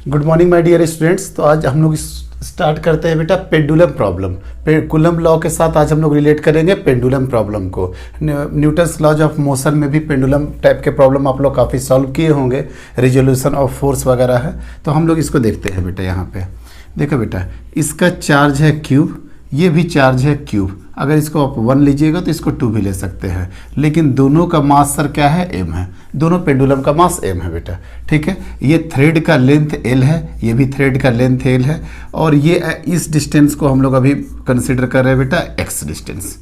Good morning my dear students. तो आज हम लोग स्टार्ट करते हैं बेटा पेंडुलम प्रॉब्लम। कूलम्ब लॉ के साथ आज हम लोग रिलेट करेंगे पेंडुलम प्रॉब्लम को। न्यूटन्स लॉज ऑफ मोशन में भी पेंडुलम टाइप के प्रॉब्लम आप लोग काफ़ी सॉल्व किए होंगे, रिजोल्यूशन ऑफ फोर्स वगैरह है। तो हम लोग इसको देखते हैं बेटा। यहाँ पे देखो बेटा, इसका चार्ज है क्यूब, ये भी चार्ज है क्यूब। अगर इसको आप 1 लीजिएगा तो इसको 2 भी ले सकते हैं, लेकिन दोनों का मास सर क्या है, m है। दोनों पेंडुलम का मास m है बेटा, ठीक है। ये थ्रेड का लेंथ l है, ये भी थ्रेड का लेंथ l है, और ये इस डिस्टेंस को हम लोग अभी कंसिडर कर रहे हैं बेटा x डिस्टेंस,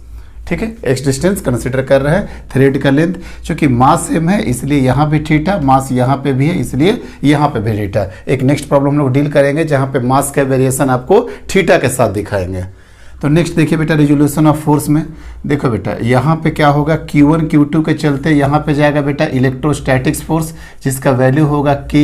ठीक है। x डिस्टेंस कंसिडर कर रहे हैं, थ्रेड का लेंथ। चूंकि मास m है इसलिए यहाँ पे थीटा, मास यहाँ पे भी है इसलिए यहाँ पे भी थीटा। एक नेक्स्ट प्रॉब्लम हम लोग डील करेंगे जहाँ पे मास का वेरिएशन आपको थीटा के साथ दिखाएंगे। तो नेक्स्ट देखिए बेटा, रिजोल्यूशन ऑफ फोर्स में देखो बेटा, यहाँ पे क्या होगा, Q1 Q2 के चलते यहाँ पे जाएगा बेटा इलेक्ट्रोस्टैटिक्स फोर्स, जिसका वैल्यू होगा K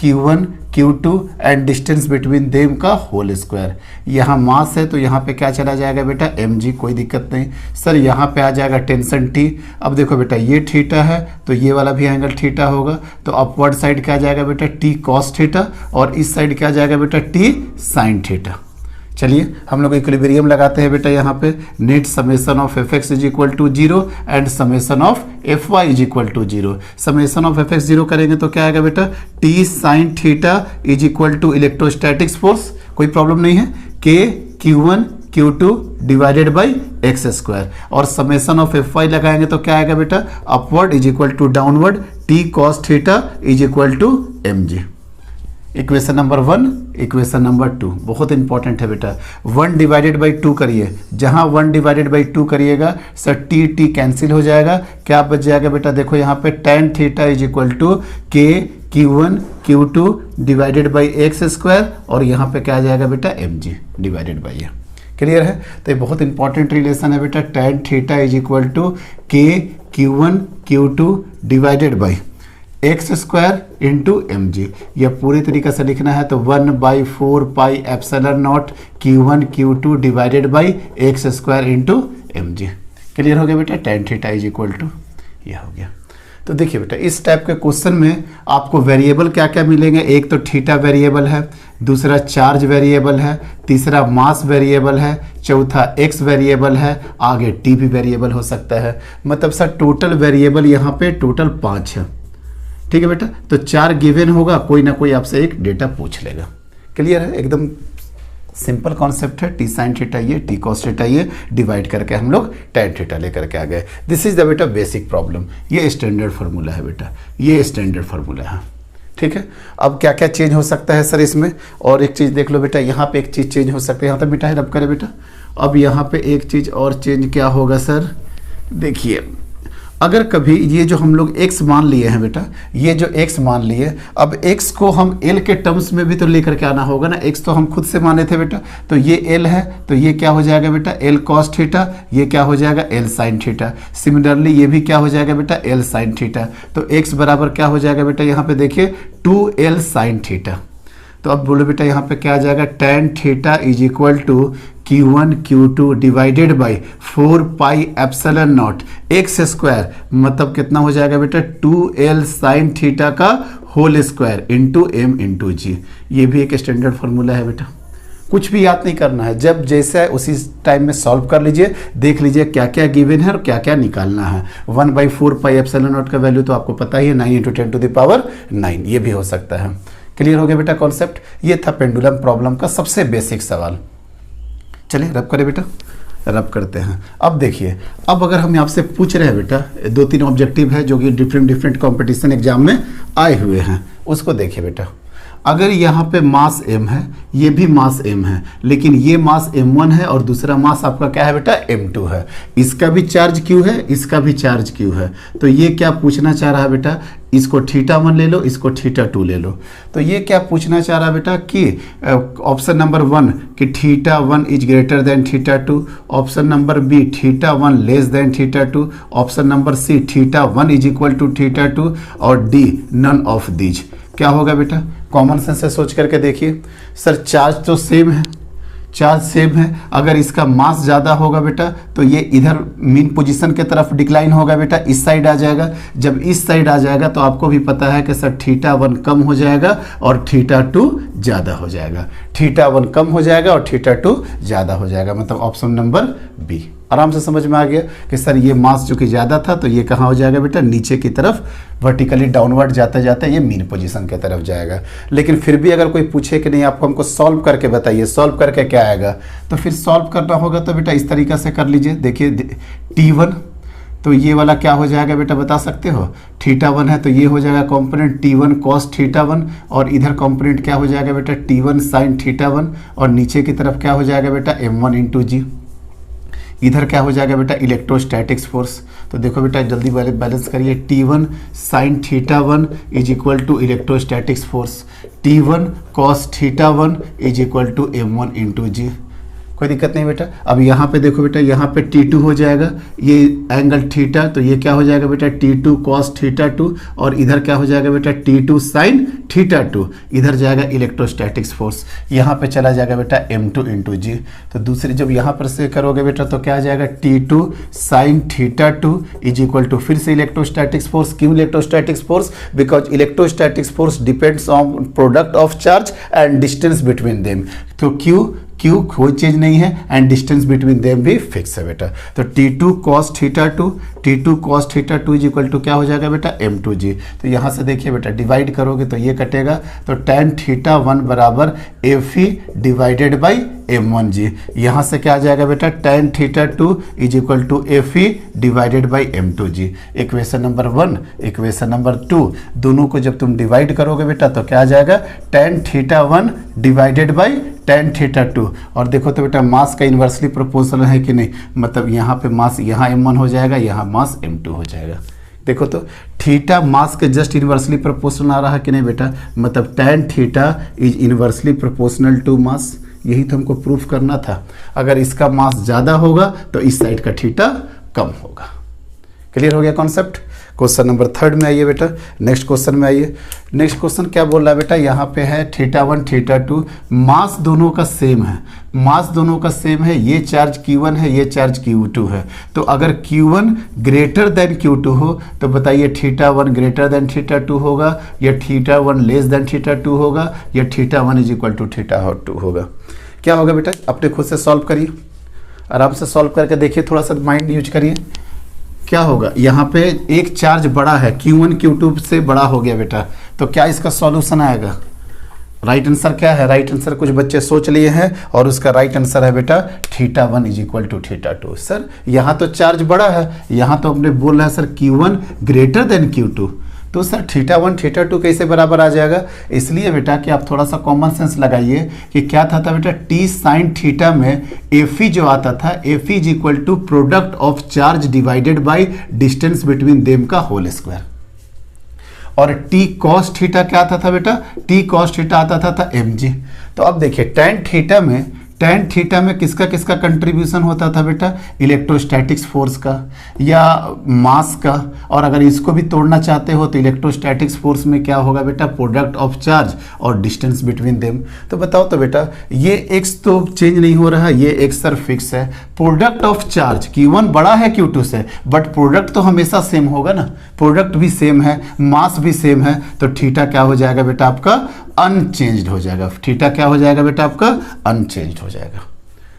Q1 Q2 and distance between them का होल स्क्वायर। यहाँ मास है तो यहाँ पे क्या चला जाएगा बेटा, mg, कोई दिक्कत नहीं सर। यहाँ पे आ जाएगा टेंशन T। अब देखो बेटा, ये थीटा है तो ये वाला भी एंगल थीटा होगा, तो अपवर्ड साइड क्या जाएगा बेटा, T cos थीटा, और इस साइड क्या जाएगा बेटा, T sin थीटा। चलिए हम लोग इक्विलिब्रियम लगाते हैं बेटा। यहाँ पे net summation of F x is equal to 0 and summation of F y is equal to 0। Summation of F x 0 करेंगे तो क्या आएगा बेटा, T sine theta is equal to electrostatics force, कोई प्रॉब्लम नहीं है, K Q1 Q2 divided by x square. और summation of F y लगाएंगे तो क्या आएगा बेटा, upward is equal to downward, T cos theta is equal to mg। Equation number 1, equation number 2 बहुत इंपॉर्टेंट है बेटा। 1 डिवाइडेड बाई 2 करिए, जहाँ 1 डिवाइडेड बाई 2 करिएगा सर टी कैंसिल हो जाएगा, क्या बच जाएगा बेटा, देखो यहाँ पे tan theta is equal to K Q1 Q2 divided by x square, और यहाँ पे क्या आ जाएगा बेटा, mg डिवाइडेड बाई। क्लियर है। तो ये बहुत इंपॉर्टेंट रिलेशन है बेटा, tan theta is equal to K Q1 Q2 divided by x square into mg। यह पूरी तरीके से लिखना है तो 1/4 pi epsilon naught Q1 Q2 divided by x square into mg। Clear हो गया बेटा, tan theta is equal to यह हो गया। तो देखिए बेटा, इस टाइप के क्वेश्चन में आपको वेरिएबल क्या क्या मिलेंगे, एक तो थीटा वेरिएबल है, दूसरा चार्ज वेरिएबल है, तीसरा मास वेरिएबल है, चौथा एक्स वेरिएबल है, आगे टी भी वेरिएबल हो सकता है। मतलब सर टोटल वेरिएबल यहाँ पे टोटल 5 है, ठीक है बेटा। तो 4 गिवन होगा, कोई ना कोई आपसे एक डेटा पूछ लेगा। क्लियर है, एकदम सिंपल कॉन्सेप्ट है। टी साइन थीटा ये, टी कॉस थीटा ये, डिवाइड करके हम लोग tan थीटा लेकर के आ गए। दिस इज द बेटा बेसिक प्रॉब्लम। ये स्टैंडर्ड फार्मूला है बेटा, ये स्टैंडर्ड फार्मूला है, ठीक है। अब क्या क्या चेंज हो सकता है सर इसमें, और एक चीज़ देख लो बेटा, यहाँ पे एक चीज़ चेंज हो सकती है, यहाँ तक मिटाई रब करे बेटा। अब यहाँ पे एक चीज़ और चेंज क्या होगा सर, देखिए अगर कभी ये जो हम लोग x मान लिए हैं बेटा, ये जो x मान लिए, अब x को हम l के टर्म्स में भी तो लेकर के आना होगा ना। x तो हम खुद से माने थे बेटा, तो ये l है तो ये क्या हो जाएगा बेटा, l cos थीटा, ये क्या हो जाएगा, l sin थीटा। सिमिलरली ये भी क्या हो जाएगा बेटा, l sin थीटा। तो x बराबर क्या हो जाएगा बेटा, यहाँ पे देखिए 2l sin थीटा। तो अब बोलो बेटा, यहाँ पे क्या आ जाएगा, tan theta is equal to Q1 Q2 divided by 4 pi epsilon naught x square, मतलब कितना हो जाएगा बेटा, 2l साइन थीटा का whole square into m into g. ये भी एक स्टैंडर्ड फार्मूला है बेटा, कुछ भी याद नहीं करना है, जब जैसा है उसी टाइम में सॉल्व कर लीजिए, देख लीजिए क्या क्या गिवन है और क्या क्या निकालना है। 1/4 पाई एप्सिलॉन नॉट का वैल्यू तो आपको पता ही है, 9 × 10⁹ ये भी हो सकता है। क्लियर हो गया बेटा कॉन्सेप्ट। ये था पेंडुलम प्रॉब्लम का सबसे बेसिक सवाल। चलिए रब करें बेटा, रब करते हैं। अब देखिए, अब अगर हम आपसे पूछ रहे हैं बेटा, 2-3 ऑब्जेक्टिव है जो कि डिफरेंट कंपटीशन एग्जाम में आए हुए हैं, उसको देखिए बेटा। अगर यहाँ पे मास m है, ये भी मास m है, लेकिन ये मास m1 है और दूसरा मास आपका क्या है बेटा, m2 है। इसका भी चार्ज q है, इसका भी चार्ज q है। तो ये क्या पूछना चाह रहा है बेटा, इसको θ1 ले लो, इसको θ2 ले लो। तो ये क्या पूछना चाह रहा है बेटा कि ऑप्शन नंबर 1 कि θ1 is greater than θ2, option number B θ1 less than θ2, option number C θ1 is equal to θ2, और डी नन ऑफ दीज। क्या होगा बेटा, कॉमन सेंस से सोच करके देखिए। सर चार्ज तो सेम है, चार्ज सेम है। अगर इसका मास ज़्यादा होगा बेटा तो ये इधर मीन पोजीशन के तरफ डिक्लाइन होगा बेटा, इस साइड आ जाएगा। जब इस साइड आ जाएगा तो आपको भी पता है कि सर θ1 कम हो जाएगा और θ2 ज़्यादा हो जाएगा। θ1 कम हो जाएगा और θ2 ज़्यादा हो जाएगा, मतलब ऑप्शन नंबर बी। आराम से समझ में आ गया कि सर ये मास जो कि ज़्यादा था तो ये कहाँ हो जाएगा बेटा, नीचे की तरफ वर्टिकली डाउनवर्ड जाते जाते ये मीन पोजीशन की तरफ जाएगा। लेकिन फिर भी अगर कोई पूछे कि नहीं आपको हमको सॉल्व करके बताइए, सॉल्व करके क्या आएगा, तो फिर सॉल्व करना होगा तो बेटा इस तरीक़े से कर लीजिए। देखिए T1 तो ये वाला क्या हो जाएगा बेटा बता सकते हो, θ1 है तो ये हो जाएगा कंपोनेंट T1 cos θ1 और इधर कंपोनेंट क्या हो जाएगा बेटा T1 sin θ1 और नीचे की तरफ क्या हो जाएगा बेटा m1 इंटू जी। इधर क्या हो जाएगा बेटा इलेक्ट्रोस्टैटिक्स फोर्स। तो देखो बेटा जल्दी बैलेंस करिए, T1 sin θ1 is equal to electrostatics force, T1 cos θ1 is equal to m1 into g. कोई दिक्कत नहीं बेटा। अब यहाँ पे देखो बेटा, यहाँ पे T2 हो जाएगा, ये एंगल थीटा तो ये क्या हो जाएगा बेटा T2 cos θ2 और इधर क्या हो जाएगा बेटा T2 sin θ2, इधर जाएगा इलेक्ट्रोस्टैटिक्स फोर्स, यहाँ पे चला जाएगा बेटा m2 इंटू जी। तो दूसरी जब यहाँ पर से करोगे बेटा तो क्या आ जाएगा T2 sin θ2 is equal to फिर से इलेक्ट्रोस्टैटिक्स फोर्स। क्यों electrostatics force? Because electrostatics force depends on product of charge and distance between them. तो क्यू कोई चीज़ नहीं है एंड डिस्टेंस बिटवीन देम भी फिक्स है बेटा। तो T2 cos θ2 is equal to क्या हो जाएगा बेटा m2 जी। तो यहाँ से देखिए बेटा डिवाइड करोगे तो ये कटेगा, तो tan θ1 बराबर Fe डिवाइडेड बाई m1 जी। यहाँ से क्या आ जाएगा बेटा tan θ2 is equal to Fe divided by m2 g. Equation number 1 equation number 2 दोनों को जब तुम डिवाइड करोगे बेटा तो क्या आ जाएगा tan θ1 डिवाइडेड बाई tan θ2। और देखो तो बेटा मास का इन्वर्सली प्रोपोर्शनल है कि नहीं, मतलब यहाँ पे मास यहाँ m1 हो जाएगा, यहाँ मास m2 हो जाएगा। देखो तो थीटा मास के जस्ट इन्वर्सली प्रोपोर्शनल आ रहा है कि नहीं बेटा, मतलब tan θ is inversely proportional to mass. यही तो हमको प्रूफ करना था। अगर इसका मास ज़्यादा होगा तो इस साइड का थीटा कम होगा। क्लियर हो गया कॉन्सेप्ट। क्वेश्चन नंबर 3 में आइए बेटा, नेक्स्ट क्वेश्चन में आइए। नेक्स्ट क्वेश्चन क्या बोल रहा है बेटा, यहाँ पे है θ1 θ2, मास दोनों का सेम है, मास दोनों का सेम है, ये चार्ज Q1 है, ये चार्ज Q2 है। तो अगर Q1 ग्रेटर देन Q2 हो तो बताइए θ1 ग्रेटर देन θ2 होगा या θ1 लेस देन θ2 होगा या θ1 इज इक्वल टू θ2 होगा। क्या होगा बेटा, अपने खुद से सॉल्व करिए, आराम से सॉल्व करके देखिए, थोड़ा सा माइंड यूज करिए। क्या होगा, यहाँ पे एक चार्ज बड़ा है, Q1 Q2 से बड़ा हो गया बेटा, तो क्या इसका सॉल्यूशन आएगा? राइट आंसर क्या है? राइट आंसर कुछ बच्चे सोच लिए हैं और उसका राइट आंसर है बेटा θ1 इज इक्वल टू θ2। सर यहाँ तो चार्ज बड़ा है, यहाँ तो हमने बोल रहा है sir Q1 greater than Q2, तो सर θ1 θ2 कैसे बराबर आ जाएगा? इसलिए बेटा कि आप थोड़ा सा कॉमन सेंस लगाइए कि क्या था बेटा T sin θ में Fe जो आता था, Fe is equal to product of charge divided by distance between them का होल स्क्वायर। और T cos θ क्या आता था बेटा? T cos θ आता था mg। तो अब देखिए tan θ में किसका किसका कंट्रीब्यूशन होता था बेटा? इलेक्ट्रोस्टैटिक्स फोर्स का या मास का। और अगर इसको भी तोड़ना चाहते हो तो इलेक्ट्रोस्टैटिक्स फोर्स में क्या होगा बेटा? प्रोडक्ट ऑफ चार्ज और डिस्टेंस बिटवीन देम। तो बताओ तो बेटा, ये x तो चेंज नहीं हो रहा, ये x सर फिक्स है। प्रोडक्ट ऑफ चार्ज Q1 बड़ा है Q2 से, बट प्रोडक्ट तो हमेशा सेम होगा ना, प्रोडक्ट भी सेम है, मास भी सेम है, तो थीटा क्या हो जाएगा बेटा आपका? अनचेंज्ड हो जाएगा। थीटा क्या हो जाएगा बेटा आपका? अनचेंज्ड हो जाएगा।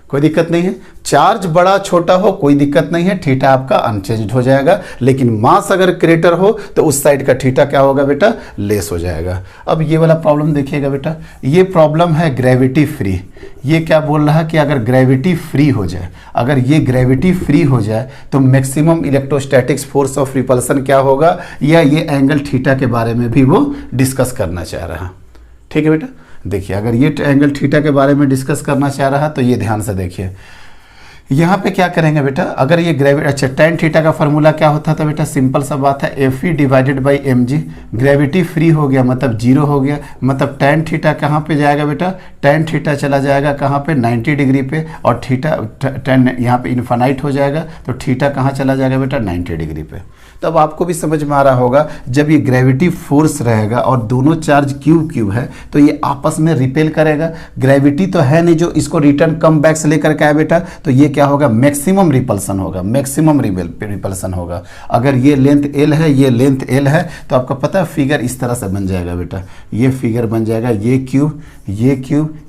कोई दिक्कत नहीं है, चार्ज बड़ा छोटा हो कोई दिक्कत नहीं है, थीटा आपका अनचेंज्ड हो जाएगा। लेकिन मास अगर ग्रेटर हो तो उस साइड का थीटा क्या होगा बेटा? लेस हो जाएगा। अब ये वाला प्रॉब्लम देखिएगा बेटा, ये प्रॉब्लम है ग्रेविटी फ्री। ये क्या बोल रहा है कि अगर ग्रेविटी फ्री हो जाए, अगर ये ग्रेविटी फ्री हो जाए तो maximum electrostatics force of repulsion क्या होगा, या ये एंगल थीटा के बारे में भी वो डिस्कस करना चाह रहा है। ठीक है बेटा, देखिए अगर ये एंगल थीटा के बारे में डिस्कस करना चाह रहा है तो ये ध्यान से देखिए, यहाँ पे क्या करेंगे बेटा, अगर ये ग्रेविटी, अच्छा tan थीटा का फार्मूला क्या होता था बेटा, सिंपल सा बात है, F E divided by M G. Gravity free हो गया मतलब जीरो हो गया, मतलब tan थीटा कहाँ पे जाएगा बेटा, tan थीटा चला जाएगा कहाँ पे 90 डिग्री पे, और थीटा tan यहाँ पे इन्फानाइट हो जाएगा, तो थीटा कहाँ चला जाएगा बेटा 90 डिग्री पे। तो अब आपको भी समझ में आ रहा होगा, जब ये ग्रेविटी फोर्स रहेगा और दोनों चार्ज क्यूब क्यूब है तो ये आपस में रिपेल करेगा। ग्रेविटी तो है नहीं जो इसको रिटर्न कम बैक से लेकर के आए बेटा, तो ये क्या होगा, मैक्सिमम रिपल्सन होगा, मैक्सिमम रिपल्सन होगा। अगर ये लेंथ एल है, ये लेंथ एल है, तो आपको पता है फिगर इस तरह से बन जाएगा बेटा, ये फिगर बन जाएगा, ये क्यूब,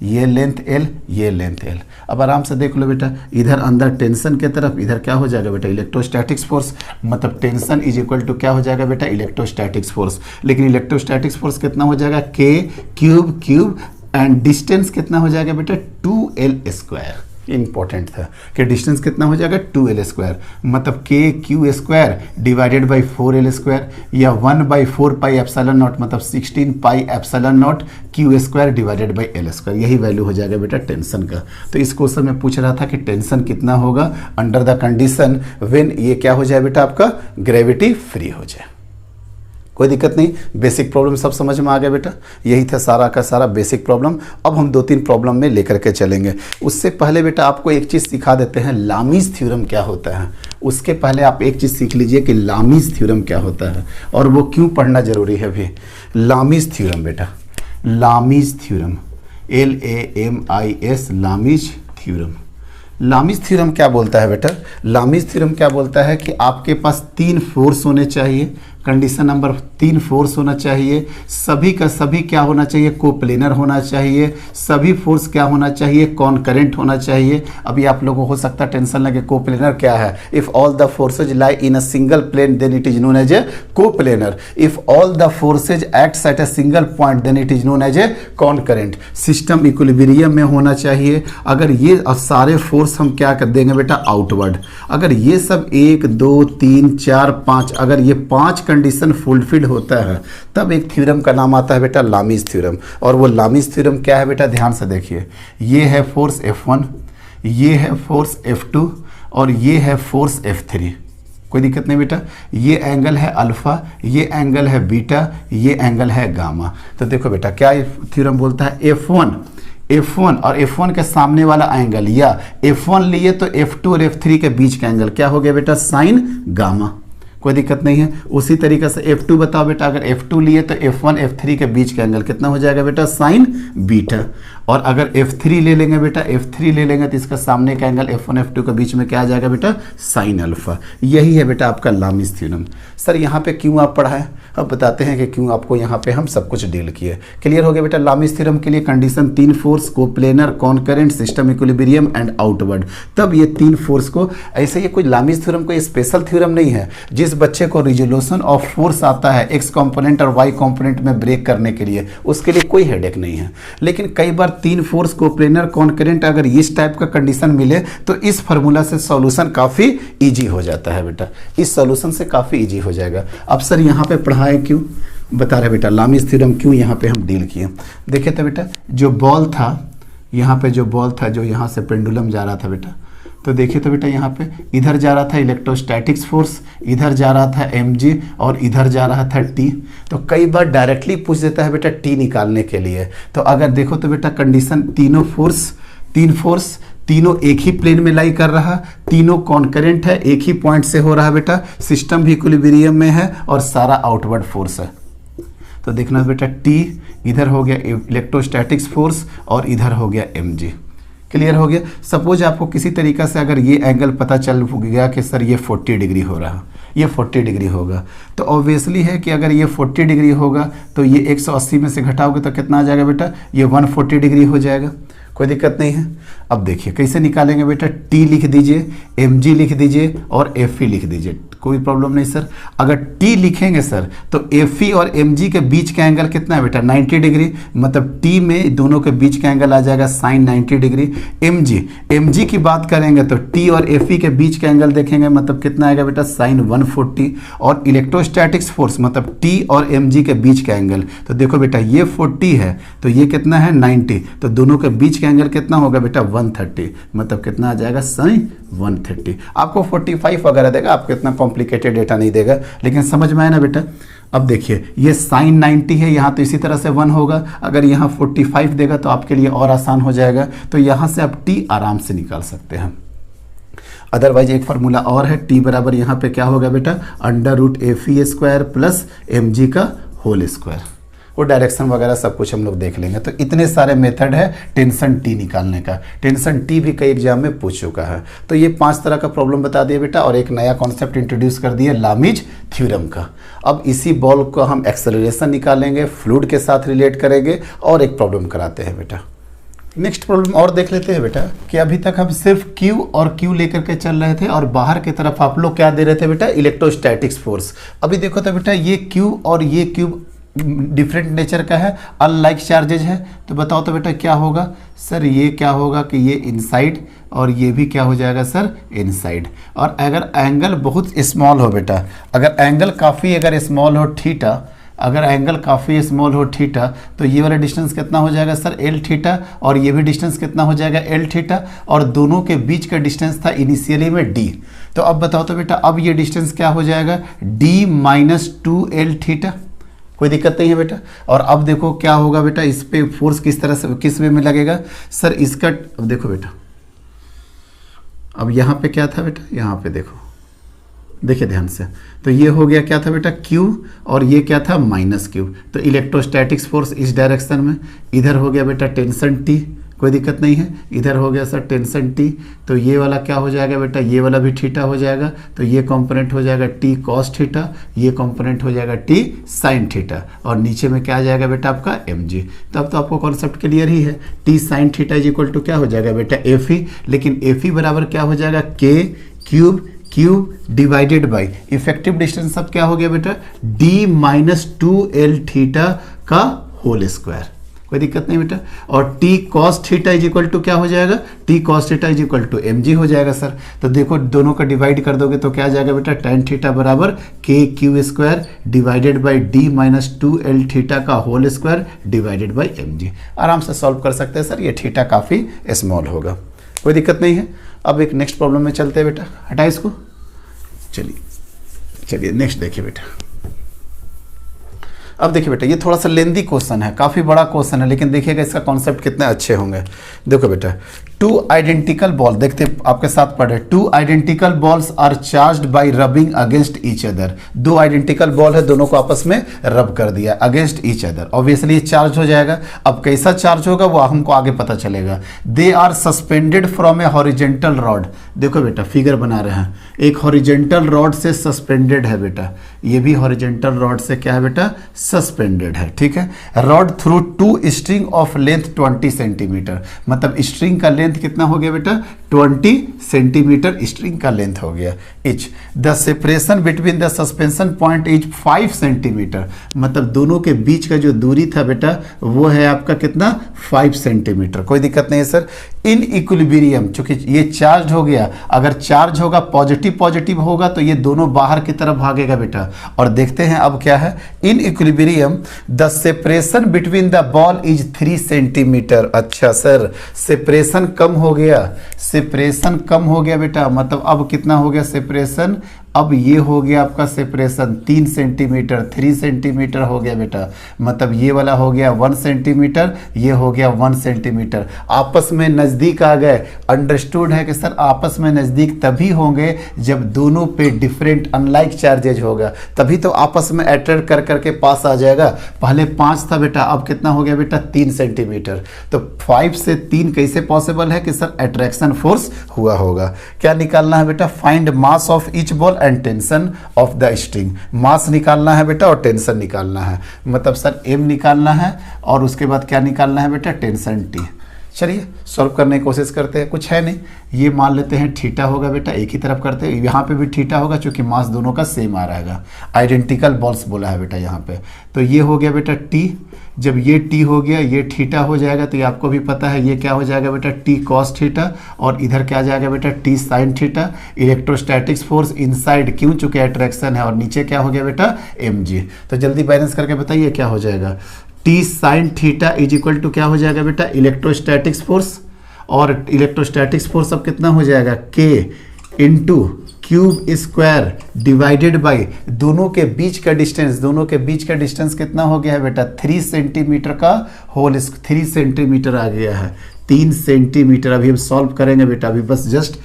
ये लेंथ एल, ये लेंथ एल। अब आराम से देख लो बेटा, इधर अंदर टेंशन के तरफ, इधर क्या हो जाएगा बेटा, इलेक्ट्रोस्टैटिक्स फोर्स, मतलब टेंशन इज इक्वल टू क्या हो जाएगा बेटा, इलेक्ट्रोस्टैटिक्स फोर्स। लेकिन इलेक्ट्रोस्टैटिक्स फोर्स कितना हो जाएगा, के क्यूब क्यूब, एंड डिस्टेंस कितना हो जाएगा बेटा 2l²। इंपॉर्टेंट था कि डिस्टेंस कितना हो जाएगा 2l², मतलब के q square divided by 4l², या 1/4 पाई एप्सिलॉन नॉट, मतलब 16 पाई epsilon naught q square divided by l²। यही वैल्यू हो जाएगा बेटा टेंशन का। तो इस क्वेश्चन में पूछ रहा था कि टेंशन कितना होगा अंडर द कंडीशन व्हेन ये क्या हो जाए बेटा, आपका ग्रेविटी फ्री हो जाए। कोई दिक्कत नहीं, बेसिक प्रॉब्लम सब समझ में आ गया बेटा, यही था सारा का सारा बेसिक प्रॉब्लम। अब हम 2-3 प्रॉब्लम में लेकर के चलेंगे। उससे पहले बेटा आपको एक चीज़ सिखा देते हैं, लामीज थ्योरम क्या होता है। उसके पहले आप एक चीज़ सीख लीजिए कि लामीज थ्योरम क्या होता है और वो क्यों पढ़ना जरूरी है भी। लामीज थ्योरम बेटा, Lami's theorem, LAMIS, Lami's theorem. Lami's theorem क्या बोलता है बेटा, लामीज थ्योरम क्या बोलता है कि आपके पास 3 फोर्स होने चाहिए, कंडीशन नंबर 3 फोर्स होना चाहिए, सभी का सभी क्या होना चाहिए, कोप्लेनर होना चाहिए, सभी फोर्स क्या होना चाहिए, कॉनकरेंट होना चाहिए। अभी आप लोगों को हो सकता है टेंशन लगे, कोप्लेनर क्या है। If all the forces lie in a single plane then it is known as a coplanar, if all the forces acts at a single point then it is known as a concurrent. System equilibrium में होना चाहिए। अगर ये सारे force हम क्या कर देंगे बेटा, आउटवर्ड। अगर ये सब 1 2 3 4 5, अगर ये 5 कंडीशन फुलफिल्ड होता है तब एक थ्योरम का नाम आता है बेटा लामीज थ्योरम। और वो लामीज थ्योरम क्या है बेटा, ध्यान से देखिए, ये है फोर्स F1, ये है फोर्स F2 और ये है फोर्स F3। कोई दिक्कत नहीं बेटा, ये एंगल है अल्फा, ये एंगल है बीटा, ये एंगल है गामा। तो देखो बेटा क्या थ्योरम बोलता है, F1 और F1 के सामने वाला एंगल, या F1 लिए तो F2 और F3 के बीच का एंगल क्या हो गया बेटा, साइन गामा। कोई दिक्कत नहीं है। उसी तरीके से F2 बताओ बेटा, अगर F2 लिए तो F1 F3 के बीच का एंगल कितना हो जाएगा बेटा, साइन बीटा। और अगर F3 ले लेंगे बेटा, F3 ले लेंगे तो इसका सामने का एंगल F1 F2 के बीच में क्या आ जाएगा बेटा, साइन अल्फा। यही है बेटा आपका लामीज थ्योरम। सर यहाँ पे क्यों आप पढ़ाएं, अब बताते हैं कि क्यों आपको यहाँ पे हम सब कुछ डील किए। क्लियर हो गया बेटा, लामीज थ्योरम के लिए condition 3 force, coplanar, कॉनकरेंट, system equilibrium and outward. तब ये 3 फोर्स को, ऐसे ये कोई लामीज थ्योरम कोई स्पेशल थ्योरम नहीं है। जिस बच्चे को रिजोल्यूशन ऑफ फोर्स आता है एक्स कंपोनेंट और वाई कंपोनेंट में ब्रेक करने के लिए, उसके लिए कोई हेडेक नहीं है। लेकिन कई बार 3 फोर्स, कोप्लेनर, कॉनकरेंट अगर इस टाइप का कंडीशन मिले तो इस फार्मूला से सॉल्यूशन काफी इजी हो जाता है बेटा, इस सॉल्यूशन से काफी इजी हो जाएगा। अब सर यहाँ पे पढ़ाए क्यों, बता रहे बेटा लामीज थ्योरम क्यों यहाँ पे हम डील किए। देखिए तो बेटा जो बॉल था, यहाँ पे जो बॉल था, जो यहाँ से पेंडुलम जा रहा था बेटा, तो देखिए तो बेटा यहाँ पे इधर जा रहा था इलेक्ट्रोस्टैटिक्स फोर्स, इधर जा रहा था mg और इधर जा रहा था t। तो कई बार डायरेक्टली पूछ देता है बेटा t निकालने के लिए। तो अगर देखो तो बेटा कंडीशन, तीन फोर्स तीनों एक ही प्लेन में लाई कर रहा, तीनों कॉन्करेंट है, एक ही पॉइंट से हो रहा बेटा, सिस्टम भी इक्विलिब्रियम में है और सारा आउटवर्ड फोर्स है। तो देखना बेटा t इधर हो गया इलेक्ट्रोस्टैटिक्स फोर्स और इधर हो गया mg। क्लियर हो गया। सपोज आपको किसी तरीका से अगर ये एंगल पता चल गया कि सर ये 40 डिग्री हो रहा, ये 40 डिग्री होगा, तो ऑब्वियसली है कि अगर ये 40 डिग्री होगा तो ये 180 में से घटाओगे तो कितना आ जाएगा बेटा, ये 140 डिग्री हो जाएगा। कोई दिक्कत नहीं है। अब देखिए कैसे निकालेंगे बेटा, t लिख दीजिए, mg लिख दीजिए और fe लिख दीजिए, कोई प्रॉब्लम नहीं सर। अगर t लिखेंगे सर तो fe और mg के बीच का एंगल कितना है बेटा, 90 डिग्री, मतलब t में दोनों के बीच का एंगल आ जाएगा साइन 90 डिग्री। mg की बात करेंगे तो t और fe के बीच का एंगल देखेंगे, मतलब कितना आएगा बेटा, साइन 140। और इलेक्ट्रोस्टैटिक्स फोर्स मतलब t और mg के बीच का एंगल, तो देखो बेटा ये 40 है तो ये कितना है 90, तो दोनों के बीच का एंगल कितना होगा बेटा 130, मतलब कितना आ जाएगा sin 130। आपको 45 वगैरह देगा, आपको इतना कॉम्प्लिकेटेड डेटा नहीं देगा, लेकिन समझ में आया ना बेटा। अब देखिए ये sin 90 है, यहाँ तो इसी तरह से 1 होगा, अगर यहाँ 45 देगा तो आपके लिए और आसान हो जाएगा, तो यहाँ से आप t आराम से निकाल सकते हैं। अदरवाइज एक फार्मूला और है, t बराबर यहाँ पे क्या होगा बेटा √FE² प्लस mg का होल स्क्वायर। वो डायरेक्शन वगैरह सब कुछ हम लोग देख लेंगे। तो इतने सारे मेथड है टेंशन टी निकालने का। टेंशन टी भी कई एग्जाम में पूछ चुका है। तो ये 5 तरह का प्रॉब्लम बता दिया बेटा, और एक नया कॉन्सेप्ट इंट्रोड्यूस कर दिया लामीज थ्योरम का। अब इसी बॉल को हम एक्सेलरेशन निकालेंगे, फ्लूइड के साथ रिलेट करेंगे और एक प्रॉब्लम कराते हैं बेटा। नेक्स्ट प्रॉब्लम और देख लेते हैं बेटा कि अभी तक हम सिर्फ Q और Q लेकर के चल रहे थे, और बाहर की तरफ आप लोग क्या दे रहे थे बेटा इलेक्ट्रोस्टैटिक्स फोर्स। अभी देखो तो बेटा ये Q और ये Q डिफरेंट नेचर का है, अनलाइक चार्जेज है। तो बताओ तो बेटा क्या होगा सर, ये क्या होगा कि ये इनसाइड और ये भी क्या हो जाएगा सर इनसाइड। और अगर एंगल बहुत स्मॉल हो बेटा, अगर एंगल काफ़ी अगर स्मॉल हो थीटा, अगर एंगल काफ़ी स्मॉल हो थीटा, तो ये वाला डिस्टेंस कितना हो जाएगा सर एल थीटा, और ये भी डिस्टेंस कितना हो जाएगा एल थीटा, और दोनों के बीच का डिस्टेंस था इनिशियली में डी। तो अब बताओ तो बेटा अब ये डिस्टेंस क्या हो जाएगा डी माइनस 2l थीटा। कोई दिक्कत नहीं है बेटा। और अब देखो क्या होगा बेटा, इस पे फोर्स किस तरह से किस वे में लगेगा सर इसका। अब देखो बेटा, अब यहाँ पे क्या था बेटा, यहाँ पे देखो, देखिए ध्यान से, तो ये हो गया क्या था बेटा Q, और ये क्या था -Q। तो इलेक्ट्रोस्टैटिक्स फोर्स इस डायरेक्शन में, इधर हो गया बेटा टेंशन T, कोई दिक्कत नहीं है, इधर हो गया सर टेंशन T। तो ये वाला क्या हो जाएगा बेटा, ये वाला भी थीटा हो जाएगा, तो ये कंपोनेंट हो जाएगा T cos थीटा, ये कंपोनेंट हो जाएगा T sin थीटा, और नीचे में क्या आ जाएगा बेटा आपका mg। तो अब तो आपको कॉन्सेप्ट क्लियर ही है, T sin theta is equal to क्या हो जाएगा बेटा Fe, लेकिन Fe बराबर क्या हो जाएगा K cube divided by effective distance अब क्या हो गया बेटा d माइनस 2l थीटा का होल स्क्वायर। कोई दिक्कत नहीं बेटा। और t cos theta is equal to क्या हो जाएगा, t cos theta is equal to mg हो जाएगा सर। तो देखो दोनों का डिवाइड कर दोगे तो क्या आ जाएगा बेटा tan थीटा बराबर k² divided by d minus 2l theta का whole square divided by mg। आराम से सॉल्व कर सकते हैं सर, ये थीटा काफ़ी स्मॉल होगा, कोई दिक्कत नहीं है। अब एक नेक्स्ट प्रॉब्लम में चलते हैं बेटा, हटा इसको, चलिए नेक्स्ट देखिए बेटा। अब देखिए बेटा ये थोड़ा सा लेंदी क्वेश्चन है, काफ़ी बड़ा क्वेश्चन है, लेकिन देखिएगा इसका कॉन्सेप्ट कितने अच्छे होंगे। देखो बेटा 2 आइडेंटिकल बॉल, देखते आपके साथ पढ़े, 2 identical balls are charged by rubbing against each other. 2 identical ball है, दोनों को आपस में रब कर दिया अगेंस्ट ईच अदर, ऑब्वियसली ये चार्ज हो जाएगा। अब कैसा चार्ज होगा वो हमको आगे पता चलेगा। They are suspended from a horizontal rod. देखो बेटा फिगर बना रहे हैं, एक हॉरिजेंटल रॉड से सस्पेंडेड है बेटा, ये भी हॉरिजेंटल रॉड से क्या है बेटा सस्पेंडेड है, ठीक है। Rod through 2 string of length 20 centimetre, मतलब स्ट्रिंग का लेंथ कितना हो गया बेटा 20 सेंटीमीटर स्ट्रिंग का लेंथ हो गया etch. The separation between the suspension point is 5 centimetre, मतलब दोनों के बीच का जो दूरी था बेटा वो है आपका कितना 5 सेंटीमीटर। कोई दिक्कत नहीं है सर। इन इक्विलिब्रियम, चूंकि ये चार्ज हो गया, अगर चार्ज होगा पॉजिटिव होगा तो ये दोनों बाहर की तरफ भागेगा बेटा। और देखते हैं अब क्या है, in equilibrium the separation between the ball is 3 centimetre. अच्छा सर सेपरेशन कम हो गया, सेपरेशन कम हो गया बेटा, मतलब अब कितना हो गया सेपरेशन, अब ये हो गया आपका सेपरेशन 3 सेंटीमीटर, 3 सेंटीमीटर हो गया बेटा, मतलब ये वाला हो गया 1 सेंटीमीटर, ये हो गया 1 सेंटीमीटर। आपस में नज़दीक आ गए। अंडरस्टूड है कि सर आपस में नज़दीक तभी होंगे जब दोनों पे डिफरेंट अनलाइक चार्जेज होगा, तभी तो आपस में अट्रैक्ट कर करके पास आ जाएगा। पहले 5 था बेटा, अब कितना हो गया बेटा 3 सेंटीमीटर। तो 5 से 3 कैसे पॉसिबल है कि सर अट्रैक्शन फोर्स हुआ होगा। क्या निकालना है बेटा, find mass of each ball and tension of the string. Mass निकालना है बेटा और टेंशन निकालना है, मतलब सर m निकालना है और उसके बाद क्या निकालना है बेटा टेंशन t। चलिए सॉल्व करने की कोशिश करते हैं, कुछ है नहीं, ये मान लेते हैं थीटा होगा बेटा, एक ही तरफ करते हैं, यहाँ पे भी थीटा होगा क्योंकि मास दोनों का सेम आ रहेगा। आइडेंटिकल बॉल्स बोला है बेटा यहाँ पे, तो ये हो गया बेटा t। जब ये t हो गया ये थीटा हो जाएगा, तो ये आपको भी पता है ये क्या हो जाएगा बेटा t cos थीटा, और इधर क्या आ जाएगा बेटा t sin theta. Electrostatics force inside क्यों, चूंकि अट्रैक्शन है, और नीचे क्या हो गया बेटा mg। तो जल्दी बैलेंस करके बताइए क्या हो जाएगा, T sine theta is equal to क्या हो जाएगा बेटा, इलेक्ट्रोस्टैटिक्स फोर्स, और इलेक्ट्रोस्टैटिक्स फोर्स अब कितना हो जाएगा, k into cube square divided by दोनों के बीच का डिस्टेंस, दोनों के बीच का डिस्टेंस कितना हो गया है बेटा, 3 सेंटीमीटर का होल, 3 सेंटीमीटर आ गया है, 3 सेंटीमीटर। अभी हम सॉल्व करेंगे बेटा, अभी बस जस्ट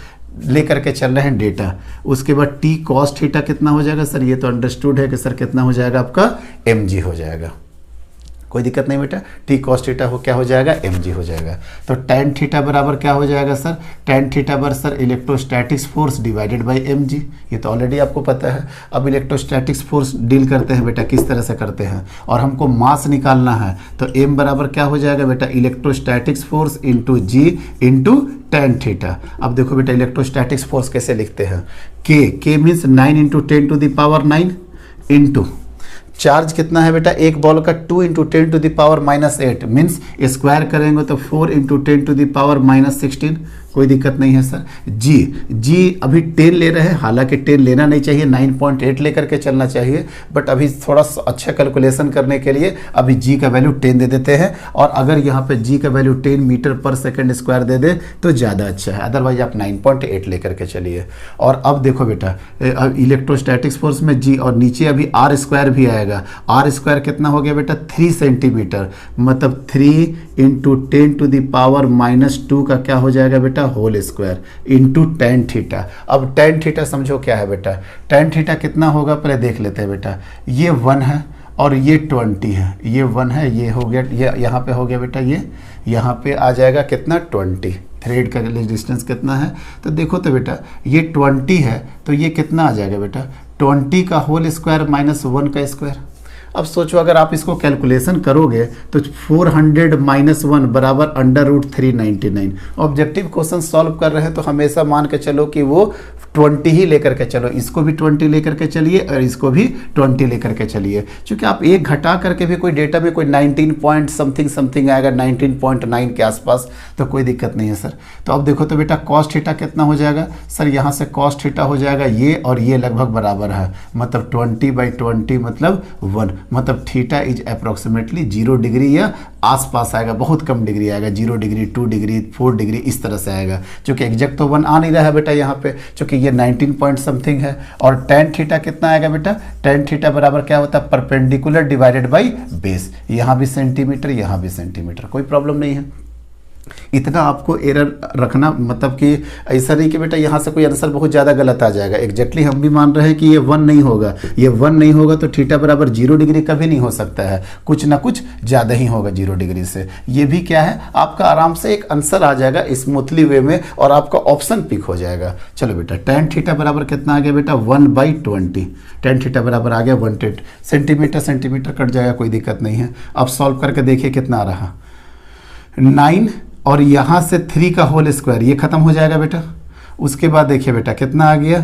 लेकर के चल रहे हैं डेटा। उसके बाद टी कॉस थीटा कितना हो जाएगा सर, ये तो अंडरस्टूड है कि सर कितना हो जाएगा आपका, mg हो जाएगा, कोई दिक्कत नहीं बेटा। टी कॉस थीटा हो क्या हो जाएगा, mg हो जाएगा। तो tan थीटा बराबर क्या हो जाएगा सर, tan थीटा बराबर sir electrostatics force divided by mg, ये तो ऑलरेडी आपको पता है। अब इलेक्ट्रोस्टैटिक्स फोर्स डील करते हैं बेटा, किस तरह से करते हैं, और हमको मास निकालना है, तो m बराबर क्या हो जाएगा बेटा, electrostatics force into g into tan theta. अब देखो बेटा इलेक्ट्रोस्टैटिक्स फोर्स कैसे लिखते हैं, k means 9 into 10 to the power 9 into charge कितना है बेटा, एक बॉल का 2 into 10 to the power -8 means square करेंगे तो 4 इंटू 10 टू द पावर -16, कोई दिक्कत नहीं है सर। जी अभी 10 ले रहे हैं, हालांकि 10 लेना नहीं चाहिए, 9.8 लेकर के चलना चाहिए, बट अभी थोड़ा अच्छा कैलकुलेशन करने के लिए अभी जी का वैल्यू 10 दे देते हैं, और अगर यहाँ पे जी का वैल्यू 10 मीटर पर सेकंड स्क्वायर दे दे तो ज़्यादा अच्छा है, अदरवाइज आप 9.8 लेकर के चलिए। और अब देखो बेटा इलेक्ट्रोस्टैटिक्स फोर्स में जी, और नीचे अभी आर स्क्वायर भी आएगा, आर स्क्वायर कितना हो गया बेटा, 3 सेंटीमीटर, मतलब 3 इंटू 10 टू द पावर -2 का क्या हो जाएगा बेटा, whole square into tan theta. अब tan थीटा समझो क्या है बेटा, tan थीटा कितना होगा पहले देख लेते हैं बेटा, ये 1 है और ये 20 है, ये 1 है, ये हो गया, ये यहाँ पे हो गया बेटा, ये यहाँ पे आ जाएगा कितना 20, थ्रेड का डिस्टेंस कितना है, तो देखो तो बेटा ये 20 है, तो ये कितना आ जाएगा बेटा, 20 का होल स्क्वायर -1 का स्क्वायर। अब सोचो अगर आप इसको कैलकुलेशन करोगे तो 400 -1 बराबर √399। ऑब्जेक्टिव क्वेश्चन सॉल्व कर रहे हैं तो हमेशा मान के चलो कि वो 20 ही लेकर के चलो, इसको भी 20 लेकर के चलिए और इसको भी 20 लेकर के चलिए, क्योंकि आप एक घटा करके भी कोई डेटा में कोई 19 पॉइंट समथिंग आएगा, 19.9 के आसपास, तो कोई दिक्कत नहीं है सर। तो अब देखो तो बेटा कॉस थीटा कितना हो जाएगा सर, यहाँ से कॉस थीटा हो जाएगा ये और ये लगभग बराबर है, मतलब 20/20 मतलब 1, मतलब थीटा इज अप्रोक्सीमेटली 0 डिग्री या आसपास आएगा, बहुत कम डिग्री आएगा, 0 डिग्री 2 डिग्री 4 डिग्री इस तरह से आएगा, क्योंकि एग्जैक्ट तो 1 आ नहीं रहा है बेटा यहाँ पे, क्योंकि ये 19 पॉइंट समथिंग है। और tan थीटा कितना आएगा बेटा, tan थीटा बराबर क्या होता है, परपेंडिकुलर डिवाइडेड बाई बेस, यहाँ भी सेंटीमीटर यहाँ भी सेंटीमीटर, कोई प्रॉब्लम नहीं है। इतना आपको एरर रखना, मतलब कि ऐसा नहीं कि बेटा यहाँ से कोई आंसर बहुत ज़्यादा गलत आ जाएगा। एग्जैक्टली हम भी मान रहे हैं कि ये 1 नहीं होगा, ये 1 नहीं होगा तो थीटा बराबर 0 डिग्री कभी नहीं हो सकता है, कुछ ना कुछ ज़्यादा ही होगा 0 डिग्री से। ये भी क्या है, आपका आराम से एक आंसर आ जाएगा स्मूथली वे में और आपका ऑप्शन पिक हो जाएगा। चलो बेटा tan थीटा बराबर कितना आ गया बेटा, 1/20, tan थीटा बराबर आ गया 110 सेंटीमीटर कट जाएगा, कोई दिक्कत नहीं है। अब सॉल्व करके देखिए कितना आ रहा, 9 और यहाँ से 3 का होल स्क्वायर, ये खत्म हो जाएगा बेटा। उसके बाद देखिए बेटा कितना आ गया,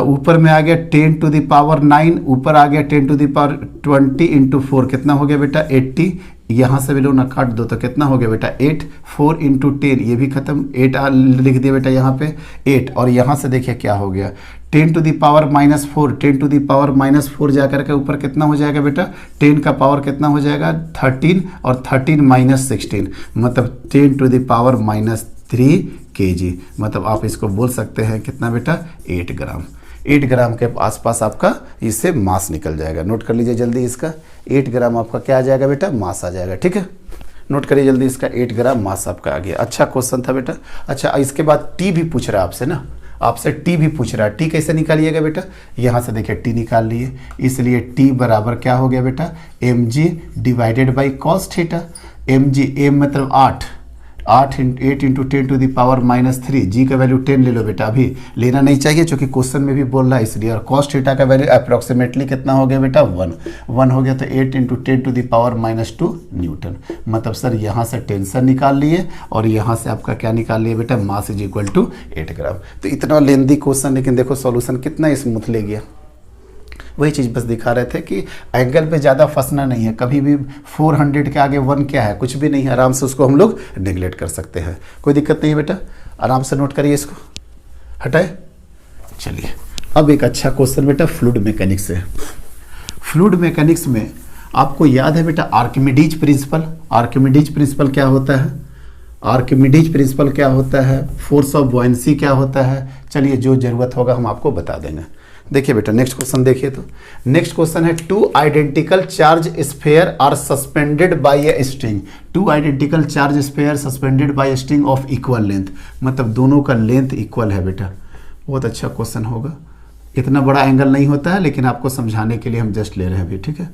ऊपर में आ गया 10 टू द पावर 9, ऊपर आ गया 10 टू द पावर 20 इंटू 4, कितना हो गया बेटा 80, यहाँ से भी लो ना काट दो तो कितना हो गया बेटा 8, 4 इंटू 10 ये भी खत्म, 8 लिख दिया बेटा यहाँ पे 8, और यहाँ से देखिए क्या हो गया 10 to the power -4, 10 to the power -4 जाकर के ऊपर कितना हो जाएगा बेटा, 10 का पावर कितना हो जाएगा 13, और 13 - 16 मतलब 10 टू द पावर -3 kg, मतलब आप इसको बोल सकते हैं कितना बेटा 8 ग्राम। 8 ग्राम के आसपास आपका इससे मास निकल जाएगा। नोट कर लीजिए जल्दी, इसका 8 ग्राम आपका क्या आ जाएगा बेटा, मास आ जाएगा। ठीक है, नोट करिए जल्दी, इसका 8 ग्राम मास आपका आ गया। अच्छा क्वेश्चन था बेटा। अच्छा इसके बाद टी भी पूछ रहा है आपसे ना, आपसे टी भी पूछ रहा है। टी कैसे निकालिएगा बेटा, यहाँ से देखिए टी निकाल लिए, इसलिए टी बराबर क्या हो गया बेटा, mg divided by cos theta. mg m मतलब 8 इंटू 10 टू द पावर -3, जी का वैल्यू 10 ले लो बेटा, अभी लेना नहीं चाहिए क्योंकि क्वेश्चन में भी बोल रहा है इसलिए। और कॉस थीटा का वैल्यू अप्रोक्सीमेटली कितना हो गया बेटा 1 हो गया, तो 8 इंटू 10 टू द पावर -2 न्यूटन। मतलब सर यहाँ से टेंशन निकाल लिए और यहाँ से आपका क्या निकाल लिए बेटा, मास इज इक्वल टू 8 ग्राम। तो इतना लेंदी क्वेश्चन, लेकिन देखो सॉल्यूशन कितना स्मूथ ले गया। वही चीज़ बस दिखा रहे थे कि एंगल पे ज़्यादा फंसना नहीं है, कभी भी 400 के आगे 1 क्या है, कुछ भी नहीं है, आराम से उसको हम लोग नेगलेक्ट कर सकते हैं, कोई दिक्कत नहीं है बेटा। आराम से नोट करिए, इसको हटाए। चलिए अब एक अच्छा क्वेश्चन बेटा फ्लूइड मैकेनिक्स है। फ्लूइड मैकेनिक्स में आपको याद है बेटा आर्किमिडीज प्रिंसिपल? आर्किमिडीज प्रिंसिपल क्या होता है? आर्किमिडीज प्रिंसिपल क्या होता है? फोर्स ऑफ बॉयंसी क्या होता है? चलिए जो जरूरत होगा हम आपको बता देंगे। देखिए बेटा नेक्स्ट क्वेश्चन देखिए, तो नेक्स्ट क्वेश्चन है two identical charge sphere are suspended by a string. Two identical charge sphere suspended by a string of equal length, मतलब दोनों का लेंथ इक्वल है बेटा। बहुत अच्छा क्वेश्चन होगा, इतना बड़ा एंगल नहीं होता है लेकिन आपको समझाने के लिए हम जस्ट ले रहे हैं अभी, ठीक है,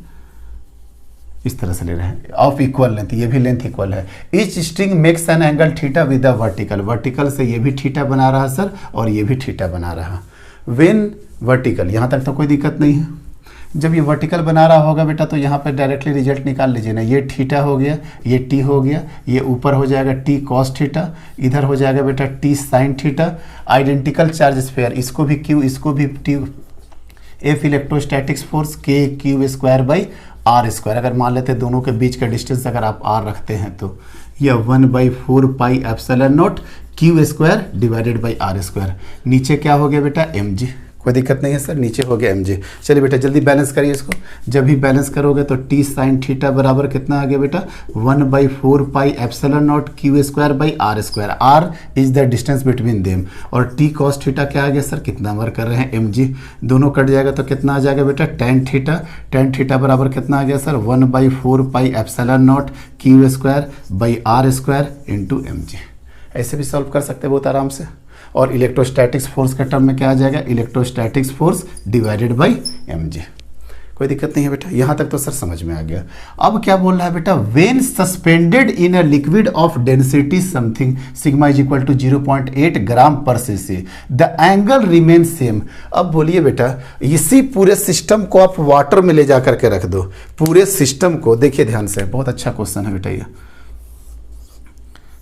इस तरह से ले रहे हैं। ऑफ इक्वल लेंथ, ये भी लेंथ इक्वल है। Each string makes an angle theta with a vertical, vertical से ये भी थीटा बना रहा सर और ये भी थीटा बना रहा। व्हेन वर्टिकल, यहाँ तक तो कोई दिक्कत नहीं है। जब ये वर्टिकल बना रहा होगा बेटा तो यहाँ पे डायरेक्टली रिजल्ट निकाल लीजिए ना, ये थीटा हो गया, ये टी हो गया, ये ऊपर हो जाएगा टी कॉस थीटा, इधर हो जाएगा बेटा T sine theta. Identical charge sphere, इसको भी क्यू, इसको भी T. F electrostatics force k q square by r square. अगर मान लेते हैं दोनों के बीच का डिस्टेंस अगर आप आर रखते हैं तो यह 1/4 pi epsilon naught q square divided by r square. नीचे क्या हो गया बेटा एम जी, कोई दिक्कत नहीं है सर, नीचे हो गया एम जी। चलिए बेटा जल्दी बैलेंस करिए इसको। जब भी बैलेंस करोगे तो टी साइन थीटा बराबर कितना आ गया बेटा 1/4 pi epsilon naught q square by r square. R is the distance between them. और टी कॉस थीटा क्या आ गया सर, कितना वर्क कर रहे हैं एम जी, दोनों कट जाएगा तो कितना आ जाएगा बेटा टेन थीटा। टेन थीटा बराबर कितना आ गया sir 1/4 pi epsilon naught q square by r square into m g. ऐसे भी सॉल्व कर सकते हैं बहुत आराम से। और इलेक्ट्रोस्टैटिक्स फोर्स का टर्म में क्या आ जाएगा, electrostatics force divided by mg। कोई दिक्कत नहीं है बेटा, यहाँ तक तो सर समझ में आ गया। अब क्या बोल रहा है बेटा, when suspended in a liquid of density something sigma is equal to 0.8 gram per cc the angle remain same. अब बोलिए बेटा इसी पूरे सिस्टम को आप वाटर में ले जा करके रख दो, पूरे सिस्टम को। देखिए ध्यान से, बहुत अच्छा क्वेश्चन है बेटा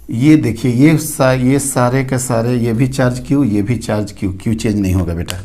ये देखिए, ये सारे के सारे, ये भी चार्ज क्यू, ये भी चार्ज क्यू, क्यू चेंज नहीं होगा बेटा।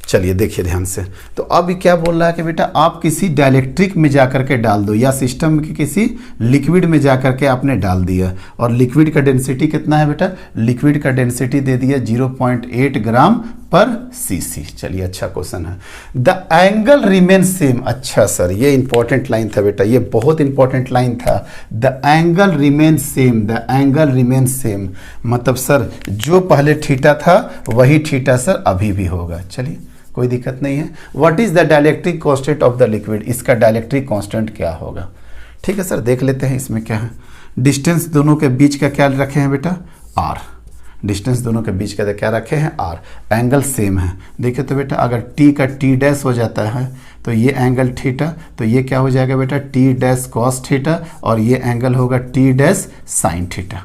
चलिए देखिए ध्यान से, तो अब क्या बोल रहा है कि बेटा आप किसी डाइलेक्ट्रिक में जाकर के डाल दो या सिस्टम के किसी लिक्विड में जाकर के आपने डाल दिया, और लिक्विड का डेंसिटी कितना है बेटा, लिक्विड का डेंसिटी दे दिया 0.8 ग्राम पर सीसी। चलिए अच्छा क्वेश्चन है। The angle remain same. अच्छा सर ये इंपॉर्टेंट लाइन था बेटा, ये बहुत इंपॉर्टेंट लाइन था। The angle remain same, the angle remain same मतलब सर जो पहले थीटा था वही थीटा सर अभी भी होगा। चलिए कोई दिक्कत नहीं है। What is the dielectric constant of the liquid, इसका डाइलेक्ट्रिक कांस्टेंट क्या होगा। ठीक है सर देख लेते हैं इसमें क्या है। डिस्टेंस दोनों के बीच का क्या रखे हैं बेटा आर, डिस्टेंस दोनों के बीच का क्या रखे हैं आर। एंगल सेम है, देखिए तो बेटा अगर टी का टी डैश हो जाता है तो ये एंगल थीटा, तो ये क्या हो जाएगा बेटा टी डैश कॉस थीटा, और ये एंगल होगा टी डैश साइन थीटा।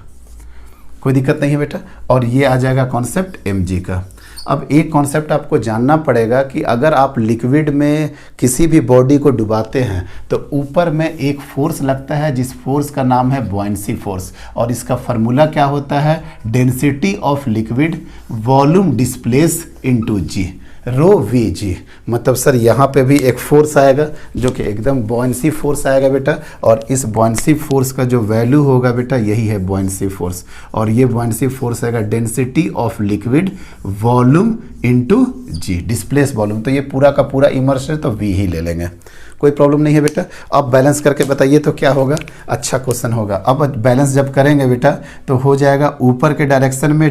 कोई दिक्कत नहीं है बेटा। और ये आ जाएगा कॉन्सेप्ट एम जी का। अब एक कॉन्सेप्ट आपको जानना पड़ेगा कि अगर आप लिक्विड में किसी भी बॉडी को डुबाते हैं तो ऊपर में एक फोर्स लगता है जिस फोर्स का नाम है बॉयंसी फोर्स, और इसका फार्मूला क्या होता है density of liquid volume displace into g, rho V g. मतलब सर यहाँ पे भी एक फोर्स आएगा जो कि एकदम बॉयंसी फोर्स आएगा बेटा, और इस बॉयंसी फोर्स का जो वैल्यू होगा बेटा यही है बॉयंसी फोर्स, और ये बॉयंसी फोर्स आएगा density of liquid volume into g, displace volume. तो ये पूरा का पूरा इमर्स है तो वी ही ले लेंगे, कोई प्रॉब्लम नहीं है बेटा। अब बैलेंस करके बताइए तो क्या होगा, अच्छा क्वेश्चन होगा। अब बैलेंस जब करेंगे बेटा तो हो जाएगा ऊपर के डायरेक्शन में,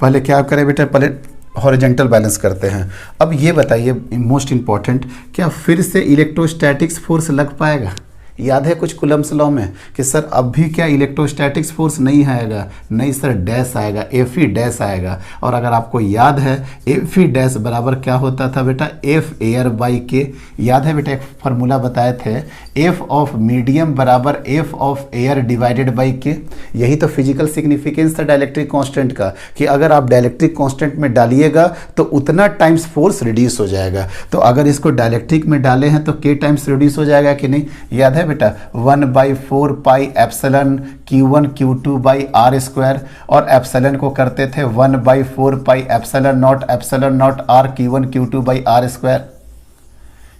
पहले क्या करें बेटा, पहले हॉरिजॉन्टल बैलेंस करते हैं। अब ये बताइए मोस्ट इंपॉर्टेंट, क्या फिर से इलेक्ट्रोस्टैटिक्स फोर्स लग पाएगा। याद है कुछ कुलम्स लॉ में कि सर अब भी क्या इलेक्ट्रोस्टैटिक्स फोर्स नहीं आएगा, नहीं सर डैश आएगा, एफ ई डैश आएगा। और अगर आपको याद है एफ ई डैश बराबर क्या होता था बेटा एफ एयर बाई के, याद है बेटा एक फार्मूला बताए थे, एफ ऑफ मीडियम बराबर F of air divided by के। यही तो फिजिकल सिग्निफिकेंस था डाइलेक्ट्रिक कांस्टेंट का, कि अगर आप डाइलेक्ट्रिक कांस्टेंट में डालिएगा तो उतना टाइम्स फोर्स रिड्यूस हो जाएगा। तो अगर इसको डाइलेक्ट्रिक में डाले हैं तो के टाइम्स रिड्यूस हो जाएगा कि नहीं, याद है बेटा 1/4 pi epsilon Q1 Q2 by r square, और एप्सिलॉन को करते थे 1/4 pi epsilon naught r Q1 Q2 by r square.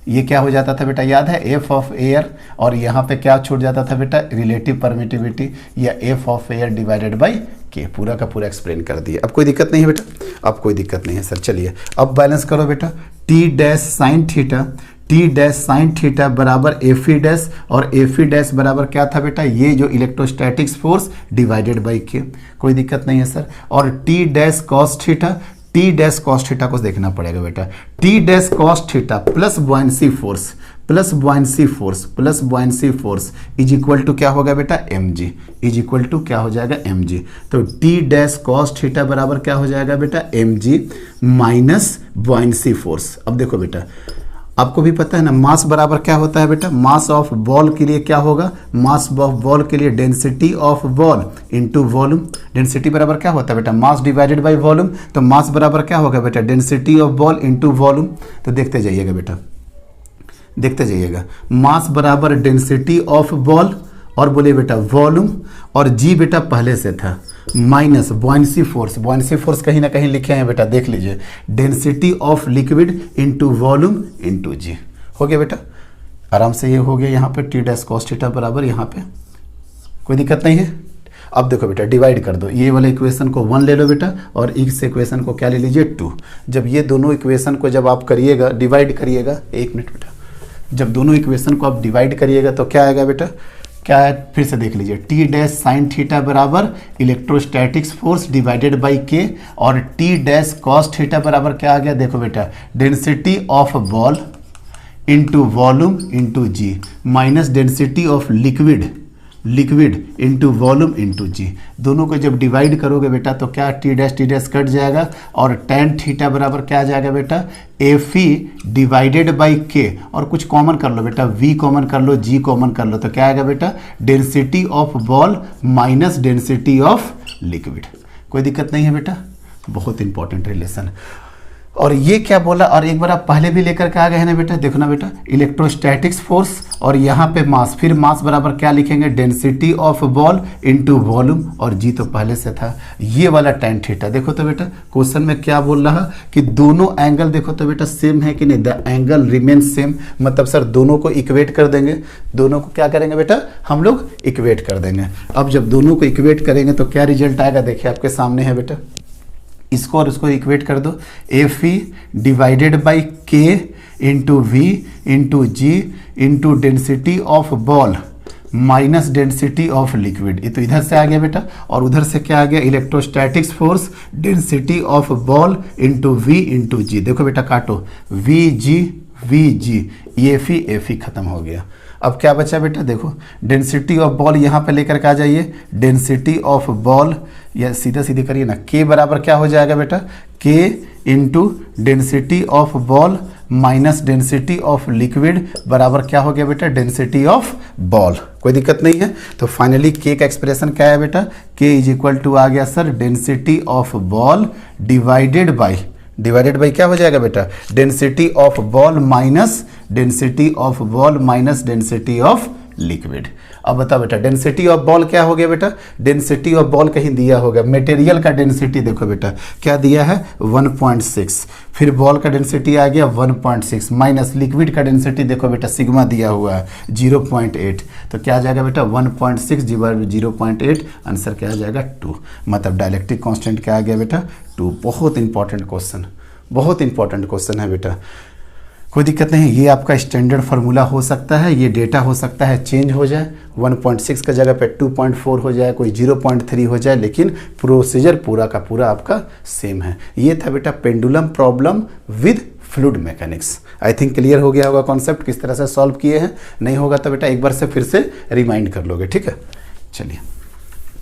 ये क्या हो जाता था बेटा याद है एफ ऑफ एयर, और यहाँ पे क्या छूट जाता था बेटा रिलेटिव परमिटिविटी या F of air divided by के। पूरा का पूरा एक्सप्लेन कर दिया। अब कोई दिक्कत नहीं है बेटा, अब कोई दिक्कत नहीं है सर। चलिए अब बैलेंस करो बेटा, T dash sine theta, T dash sine theta बराबर एफ ई डैश, और एफ ई डैश बराबर क्या था बेटा, ये जो इलेक्ट्रोस्टैटिक्स फोर्स डिवाइडेड बाई के, कोई दिक्कत नहीं है सर। और T dash cos theta, T dash cos theta को देखना पड़ेगा बेटा, T dash cos theta plus buoyancy force, plus buoyancy force, plus buoyancy force is equal to क्या होगा बेटा, m g, is equal to क्या हो जाएगा, एम जी। तो टी डैश कॉस थीटा बराबर क्या हो जाएगा बेटा, m g minus buoyancy force. अब देखो बेटा, आपको भी पता है ना, मास बराबर क्या होता है बेटा, मास ऑफ बॉल के लिए क्या होगा, मास ऑफ बॉल के लिए density of ball into volume. Density बराबर क्या होता है बेटा, मास डिवाइडेड बाय वॉल्यूम। तो मास बराबर क्या होगा बेटा, density of ball into volume. तो देखते जाइएगा बेटा, देखते जाइएगा, मास बराबर डेंसिटी ऑफ बॉल और बोले बेटा वॉल्यूम, और जी बेटा पहले से था minus buoyancy force. Buoyancy force कहीं ना कहीं लिखे हैं बेटा, देख लीजिए, density of liquid into volume into g. हो गया बेटा, आराम से ये हो गया यहाँ पे, टी डैश कॉस थीटा बराबर यहाँ पे, कोई दिक्कत नहीं है। अब देखो बेटा, डिवाइड कर दो, ये वाले इक्वेशन को 1 ले लो बेटा, और इस इक्वेशन को क्या ले लीजिए, 2। जब ये दोनों इक्वेशन को जब आप करिएगा, डिवाइड करिएगा, एक मिनट बेटा, जब दोनों इक्वेशन को आप डिवाइड करिएगा तो क्या आएगा बेटा, क्या है, फिर से देख लीजिए, टी डैश साइन थीटा बराबर इलेक्ट्रोस्टैटिक्स फोर्स डिवाइडेड बाई के, और टी डैश कॉस थीटा बराबर क्या आ गया, देखो बेटा, density of ball into volume into g minus density of liquid, liquid into volume into g. दोनों को जब डिवाइड करोगे बेटा तो क्या, टी डैश कट जाएगा, और टेन थीटा बराबर क्या आ जाएगा बेटा, एफ ई डिवाइडेड बाई के, और कुछ कॉमन कर लो बेटा, वी कॉमन कर लो, जी कॉमन कर लो, तो क्या आएगा बेटा, density of ball minus density of liquid. कोई दिक्कत नहीं है बेटा, बहुत इंपॉर्टेंट रिलेशन। और ये क्या बोला, और एक बार आप पहले भी लेकर के आ गए हैं ना बेटा, देखो ना बेटा, इलेक्ट्रोस्टैटिक्स फोर्स और यहाँ पे मास, फिर मास बराबर क्या लिखेंगे, density of ball into volume, और जी तो पहले से था, ये वाला tan थीटा। देखो तो बेटा क्वेश्चन में क्या बोल रहा कि दोनों एंगल देखो तो बेटा सेम है कि नहीं, द एंगल रिमेन सेम, मतलब सर दोनों को इक्वेट कर देंगे, दोनों को क्या करेंगे बेटा, हम लोग इक्वेट कर देंगे। अब जब दोनों को इक्वेट करेंगे तो क्या रिजल्ट आएगा, देखिए आपके सामने है बेटा, इसको और इसको इक्वेट कर दो, F E divided by k into V into g into density of ball minus density of liquid. ये तो इधर से आ गया बेटा, और उधर से क्या आ गया, electrostatics force density of ball into V into g. देखो बेटा काटो, वी जी, एफ ई खत्म हो गया। अब क्या बचा बेटा, देखो डेंसिटी ऑफ बॉल यहाँ पे लेकर के आ जाइए, डेंसिटी ऑफ बॉल, या सीधा सीधे करिए ना, के बराबर क्या हो जाएगा बेटा, के into density of ball minus density of liquid बराबर क्या हो गया बेटा, डेंसिटी ऑफ बॉल। कोई दिक्कत नहीं है। तो फाइनली के का एक्सप्रेशन क्या है बेटा, के इज इक्वल टू आ गया sir density of ball divided by क्या हो जाएगा बेटा, density of ball minus density of ball minus density of liquid. अब बताओ बेटा डेंसिटी ऑफ बॉल क्या हो गया बेटा, डेंसिटी ऑफ बॉल कहीं दिया होगा, मटेरियल का डेंसिटी देखो बेटा क्या दिया है 1.6, फिर बॉल का डेंसिटी आ गया 1.6 माइनस लिक्विड का डेंसिटी देखो बेटा सिग्मा दिया हुआ है 0.8, तो क्या आ जाएगा बेटा 1.6 डिवाइड 0.8, आंसर क्या आ जाएगा 2, मतलब डायलेक्ट्रिक कांस्टेंट क्या आ गया बेटा 2। बहुत इंपॉर्टेंट क्वेश्चन, बहुत इंपॉर्टेंट क्वेश्चन है बेटा, कोई दिक्कत नहीं। ये आपका स्टैंडर्ड फार्मूला हो सकता है, ये डेटा हो सकता है चेंज हो जाए, 1.6 का जगह पे 2.4 हो जाए, कोई 0.3 हो जाए, लेकिन प्रोसीजर पूरा का पूरा आपका सेम है। ये था बेटा pendulum problem with fluid mechanics. I think clear हो गया होगा कॉन्सेप्ट किस तरह से सॉल्व किए हैं, नहीं होगा तो बेटा एक बार से फिर से रिमाइंड कर लोगे, ठीक है। चलिए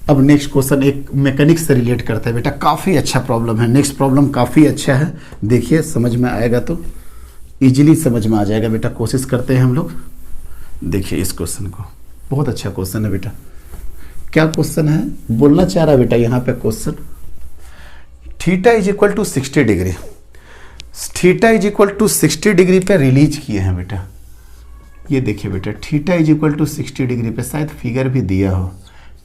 अब नेक्स्ट क्वेश्चन एक मैकेनिक्स से रिलेट करते हैं बेटा, काफ़ी अच्छा प्रॉब्लम है, नेक्स्ट प्रॉब्लम काफ़ी अच्छा है, देखिए समझ में आएगा तो इजीली समझ में आ जाएगा बेटा, कोशिश करते हैं हम लोग। देखिए इस क्वेश्चन को, बहुत अच्छा क्वेश्चन है बेटा। क्या क्वेश्चन है बोलना चाह रहा है बेटा यहाँ पे question, theta is equal to 60 degree, theta is equal to 60 degree पे रिलीज किए हैं बेटा। ये देखिए बेटा theta is equal to 60 degree पे, शायद फिगर भी दिया हो,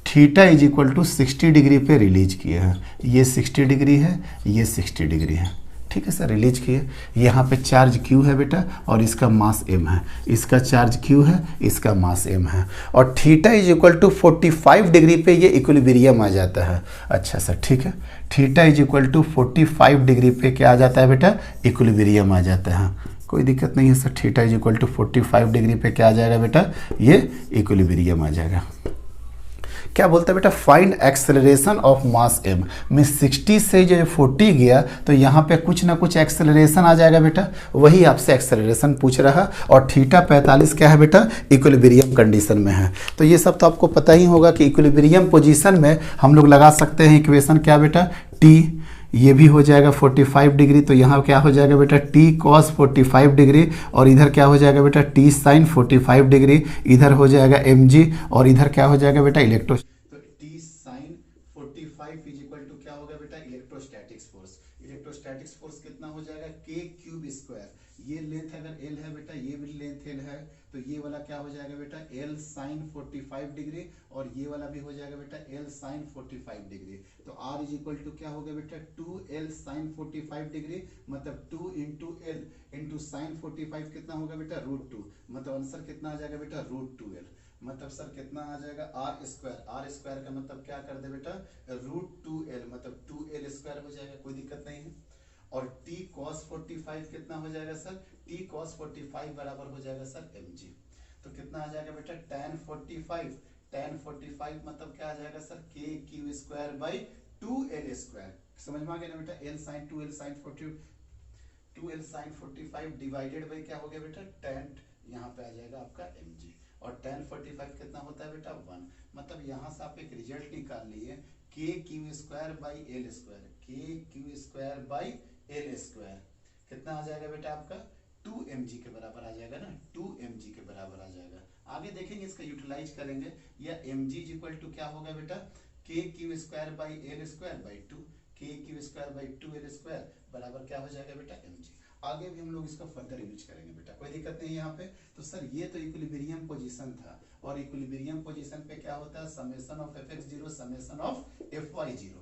theta is equal to 60 degree पे रिलीज किए हैं। ये 60 डिग्री है, ये 60 डिग्री है, ठीक है सर, रिलीज किए। यहाँ पे चार्ज Q है बेटा और इसका मास M है, इसका चार्ज Q है, इसका मास M है, और theta is equal to 45 degree पे ये इक्विलिब्रियम आ जाता है। अच्छा सर ठीक है, theta is equal to 45 degree पे क्या आ जाता है बेटा, इक्विलिब्रियम आ जाता है। कोई दिक्कत नहीं है sir. Theta is equal to 45 degree पे क्या आ जाएगा बेटा, ये इक्विलिब्रियम आ जाएगा। क्या बोलता है बेटा, find acceleration of mass m में 60 से जो 40 गया तो यहाँ पे कुछ ना कुछ एक्सेलरेशन आ जाएगा बेटा, वही आपसे एक्सेलरेशन पूछ रहा। और थीटा 45 क्या है बेटा, इक्विलिब्रियम कंडीशन में है। तो ये सब तो आपको पता ही होगा कि इक्विलिब्रियम पोजीशन में हम लोग लगा सकते हैं इक्वेशन क्या बेटा, t, ये भी हो जाएगा 45 डिग्री, तो यहाँ क्या हो जाएगा बेटा t cos 45 डिग्री, और इधर क्या हो जाएगा बेटा t sin 45 डिग्री, इधर हो जाएगा mg, और इधर क्या हो जाएगा बेटा इलेक्ट्रो, तो t sin 45 is equal to क्या होगा बेटा, इलेक्ट्रोस्टैटिक्स फोर्स। इलेक्ट्रोस्टैटिक्स फोर्स कितना हो जाएगा, k क्यूब स्क्वायर, ये लेंथ अगर l है बेटा, ये भी लेंथ l है, तो ये वाला क्या हो जाएगा बेटा l sin 45 डिग्री, और ये वाला भी हो जाएगा बेटा l sin 45 डिग्री। तो r इज इक्वल टू क्या हो गया बेटा 2l sin 45 डिग्री, मतलब 2 इंटू l इंटू साइन 45 कितना होगा बेटा √2, मतलब आंसर कितना आ जाएगा बेटा √2l। मतलब सर कितना आ जाएगा आर स्क्वायर का मतलब क्या कर दे बेटा √2l, मतलब 2l स्क्वायर हो जाएगा, कोई दिक्कत नहीं है। और t cos 45 कितना हो जाएगा सर, t cos 45 बराबर हो जाएगा सर mg। तो कितना आ जाएगा बेटा tan 45 मतलब क्या आ जाएगा sir k Q square by 2l square. समझ में आ गया ना बेटा, l sin 2l sin 45 divided by क्या हो गया बेटा tan, यहाँ पे आ जाएगा आपका mg। और tan 45 कितना होता है बेटा 1, मतलब यहाँ से आप एक रिजल्ट निकाल लिए k Q square by l square, k Q square by l square कितना आ जाएगा बेटा आपका 2mg के बराबर आ जाएगा ना, 2mg के बराबर आ जाएगा। आगे देखेंगे इसका यूटिलाइज करेंगे, या mg इज इक्वल टू क्या होगा बेटा k Q square by l square by 2, k Q square by 2l square बराबर क्या हो जाएगा बेटा mg। आगे भी हम लोग इसका फर्दर यूज करेंगे बेटा, कोई दिक्कत नहीं है यहाँ पे। तो सर ये तो इक्विलिब्रियम पोजीशन था, और इक्विलिब्रियम पोजीशन पे क्या होता है summation of fx0 summation of fy0।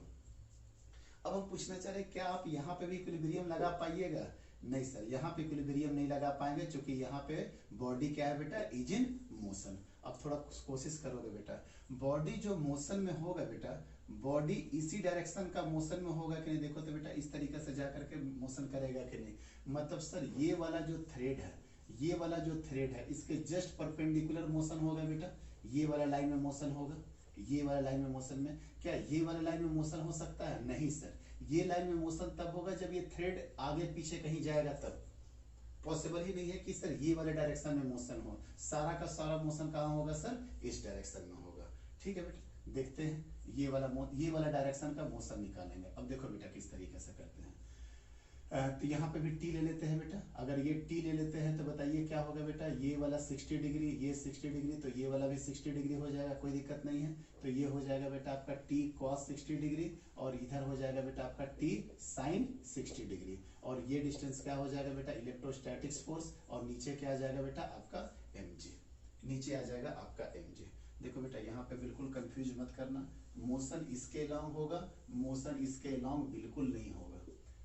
अब हम पूछना चाह रहे क्या आप यहाँ पे भी इक्विलिब्रियम लगा पाइएगा, नहीं सर यहाँ पे इक्विलिब्रियम नहीं लगा पाएंगे, क्योंकि यहाँ पे बॉडी क्या है बेटा इज इन मोशन। अब थोड़ा कोशिश करोगे बेटा, बॉडी जो मोशन में होगा बेटा, बॉडी इसी डायरेक्शन का मोशन में होगा कि नहीं, देखो तो बेटा इस तरीके से जाकर के मोशन करेगा कि नहीं, मतलब सर ये वाला जो थ्रेड है, ये वाला जो थ्रेड है इसके जस्ट परपेंडिकुलर मोशन होगा बेटा, ये वाला लाइन में मोशन होगा, ये वाला लाइन में मोशन में, क्या ये वाला लाइन में मोशन हो सकता है, नहीं सर, ये लाइन में मोशन तब होगा जब ये थ्रेड आगे पीछे कहीं जाएगा, तब पॉसिबल ही नहीं है कि सर ये वाले डायरेक्शन में मोशन हो, सारा का सारा मोशन कहाँ होगा सर इस डायरेक्शन में होगा। ठीक है बेटा, देखते हैं ये वाला डायरेक्शन का मोशन निकालेंगे। अब देखो बेटा किस तरीके से करते हैं, तो यहाँ पे भी t ले लेते हैं बेटा, अगर ये t ले लेते हैं तो बताइए क्या होगा बेटा, ये वाला 60 डिग्री, ये 60 डिग्री, तो ये वाला भी 60 डिग्री हो जाएगा, कोई दिक्कत नहीं है। तो ये हो जाएगा बेटा आपका t cos 60 डिग्री, और इधर हो जाएगा बेटा आपका t sin 60 डिग्री, और ये डिस्टेंस क्या हो जाएगा बेटा इलेक्ट्रोस्टैटिक्स फोर्स, और नीचे क्या आ जाएगा बेटा आपका mg, नीचे आ जाएगा आपका mg। देखो बेटा यहाँ पे बिल्कुल कंफ्यूज मत करना, मोशन इसके लॉन्ग होगा, मोशन इसके लॉन्ग बिल्कुल नहीं होगा,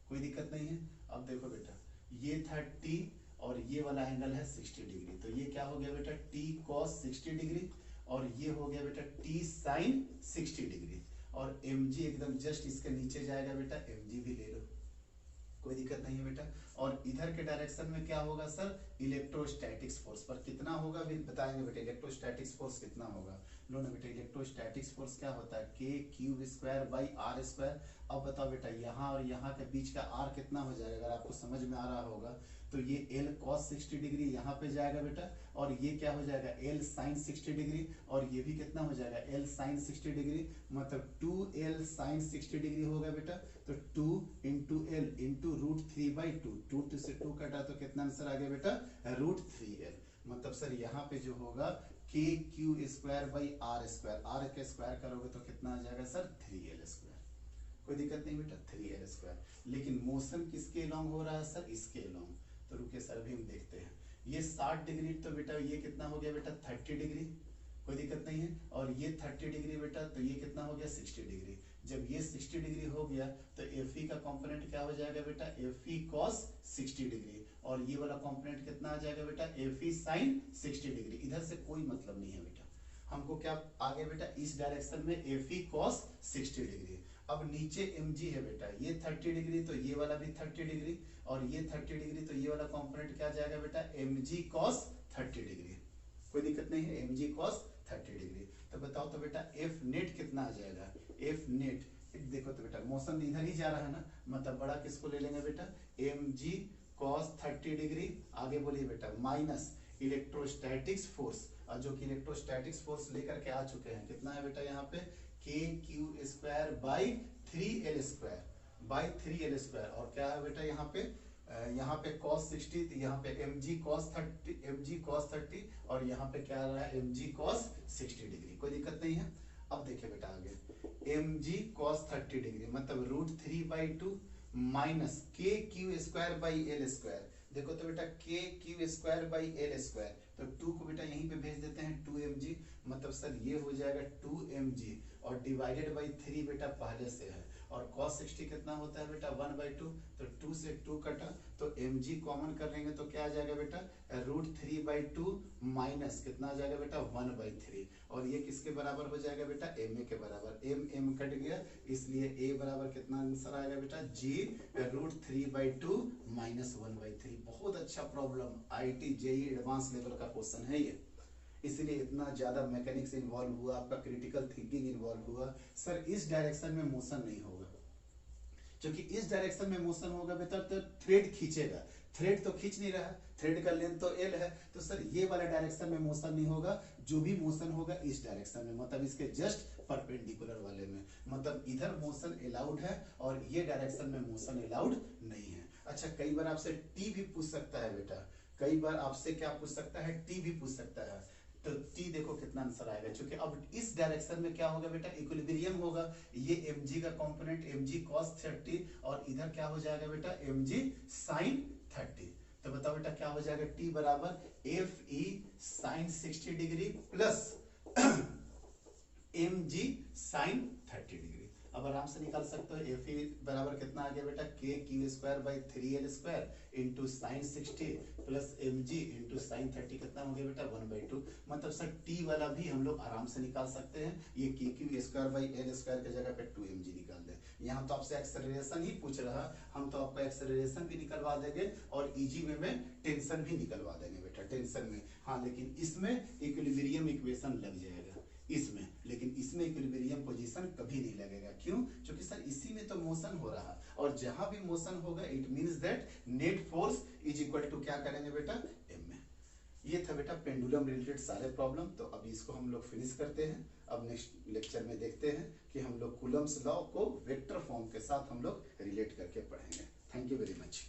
कोई दिक्कत नहीं है। अब देखो बेटा ये था t, और ये वाला एंगल है 60 डिग्री, तो ये क्या हो गया बेटा t cos 60 डिग्री, और ये हो गया बेटा t sin 60 डिग्री, और mg एकदम जस्ट इसके नीचे जाएगा बेटा, mg भी ले लो, कोई दिक्कत नहीं है बेटा। और इधर के डायरेक्शन में क्या होगा सर इलेक्ट्रोस्टैटिक्स फोर्स, पर कितना होगा भी बताएंगे बेटा, इलेक्ट्रोस्टैटिक्स फोर्स कितना होगा, लो ना बेटा इलेक्ट्रोस्टैटिक्स फोर्स क्या होता है k cube square by r square. अब बताओ बेटा यहाँ और यहाँ के बीच का r कितना हो जाएगा, अगर आपको समझ में आ रहा होगा तो ये l cos 60 डिग्री यहाँ पे जाएगा बेटा, और ये क्या हो जाएगा l sin 60 डिग्री, और ये भी कितना हो जाएगा l sin 60 डिग्री, मतलब 2l sin 60 डिग्री होगा बेटा, तो 2 इंटू l इंटू √3/2, 2 से 2 कटा तो कितना आंसर आ गया बेटा √3l, मतलब सर यहाँ पे जो होगा k Q square by r square, r के स्क्वायर करोगे तो कितना आ जाएगा सर 3l स्क्वायर, कोई दिक्कत नहीं बेटा 3l स्क्वायर। लेकिन मोशन किसके लॉन्ग हो रहा है सर इसके लॉन्ग, तो रुके सर भी हम देखते हैं, ये 60 डिग्री, तो बेटा ये कितना हो गया बेटा 30 डिग्री, कोई दिक्कत नहीं है, और ये 30 डिग्री बेटा, तो ये कितना हो गया 60 डिग्री। जब ये 60 डिग्री हो गया तो Fe का कंपोनेंट क्या हो जाएगा बेटा Fe cos 60 डिग्री, और ये वाला कंपोनेंट कितना आ जाएगा बेटा Fe sin 60 डिग्री। इधर से कोई मतलब नहीं है बेटा, हमको क्या आगे बेटा इस डायरेक्शन में Fe cos 60 डिग्री। अब नीचे mg है बेटा, ये 30 डिग्री तो ये वाला भी 30 डिग्री, और ये 30 डिग्री तो ये वाला कंपोनेंट क्या जाएगा बेटा, mg cos 30 डिग्री। कोई दिक्कत नहीं है, mg cos 30 डिग्री। तो बताओ तो बेटा f नेट कितना आ जाएगा, f नेट देखो तो बेटा मोशन इधर ही जा रहा है ना, मतलब बड़ा किसको ले लेंगे बेटा, mg cos 30 डिग्री, आगे बोलिए बेटा माइनस इलेक्ट्रोस्टैटिक्स फोर्स, और जो कि इलेक्ट्रोस्टैटिक्स फोर्स लेकर के आ चुके हैं, कितना है बेटा यहाँ पे k q square by 3l square, और क्या है बेटा यहाँ पे cos 60, यहाँ पे mg cos 30 और यहाँ पे क्या आ रहा है mg cos 60 डिग्री। कोई दिक्कत नहीं है। अब देखिए बेटा आगे mg cos 30 डिग्री मतलब √3/2 माइनस के q square by L square. देखो तो बेटा के q square by L square, तो 2 को बेटा यहीं पे भेज देते हैं 2mg, मतलब सर ये हो जाएगा 2mg और डिवाइडेड बाई 3 बेटा पहले से है, और cos 60 कितना होता है बेटा 1/2, तो 2 से 2 कटा तो mg कॉमन कर लेंगे तो क्या आ जाएगा बेटा √3/2 माइनस कितना आ जाएगा बेटा 1/3, और ये किसके बराबर हो जाएगा बेटा ma के बराबर, m कट गया इसलिए a बराबर कितना आंसर आएगा बेटा g √3/2 माइनस 1/3। बहुत अच्छा problem, IIT JEE advance level का क्वेश्चन है ये, इसलिए इतना ज्यादा मैकेनिक्स इन्वॉल्व हुआ, आपका क्रिटिकल थिंकिंग इन्वॉल्व हुआ। सर इस डायरेक्शन में मोशन नहीं होगा, क्योंकि इस डायरेक्शन में मोशन होगा बेटा तो थ्रेड खींचेगा, थ्रेड तो खींच नहीं रहा, थ्रेड का लेंथ तो एल है, तो सर ये वाला डायरेक्शन में मोशन नहीं होगा, जो भी मोशन होगा इस डायरेक्शन में, मतलब इसके जस्ट परपेंडिकुलर वाले में, मतलब इधर मोशन अलाउड है और ये डायरेक्शन में मोशन अलाउड नहीं है। अच्छा कई बार आपसे टी भी पूछ सकता है बेटा, कई बार आपसे क्या पूछ सकता है, टी भी पूछ सकता है, तो टी देखो कितना आंसर आएगा, क्योंकि अब इस डायरेक्शन में क्या होगा बेटा इक्विलिब्रियम होगा, ये mg का कंपोनेंट mg cos 30 और इधर क्या हो जाएगा बेटा mg sin 30, तो बताओ बेटा क्या हो जाएगा t बराबर fe sin 60 degree plus mg sin 30 degree. अब आराम से निकाल सकते हो Fe बराबर कितना आ गया बेटा के q square by 3l square into sine 60 plus mg into sine 30 कितना हो गया बेटा 1/2, मतलब सर t वाला भी हम लोग आराम से निकाल सकते हैं, ये के q square by L square की जगह पे 2mg निकाल दें। यहाँ तो आपसे एक्सेलरेशन ही पूछ रहा, हम तो आपका एक्सेलरेशन भी निकलवा देंगे और इजी वे में टेंशन भी निकलवा देंगे बेटा, टेंशन में हाँ, लेकिन इसमें इक्विलिब्रियम इक्वेशन लग जाएगा इसमें, लेकिन इसमें इक्विलिब्रियम पोजीशन कभी नहीं लगेगा। क्यों? क्योंकि सर इसी में तो मोशन हो रहा, और जहां भी मोशन होगा it means that net force is equal to क्या करेंगे बेटा m में। ये था बेटा पेंडुलम रिलेटेड सारे प्रॉब्लम, तो अभी इसको हम लोग फिनिश करते हैं। अब नेक्स्ट लेक्चर में देखते हैं कि हम लोग कूलम्स लॉ को वेक्टर फॉर्म के साथ हम लोग रिलेट करके पढ़ेंगे। Thank you very much.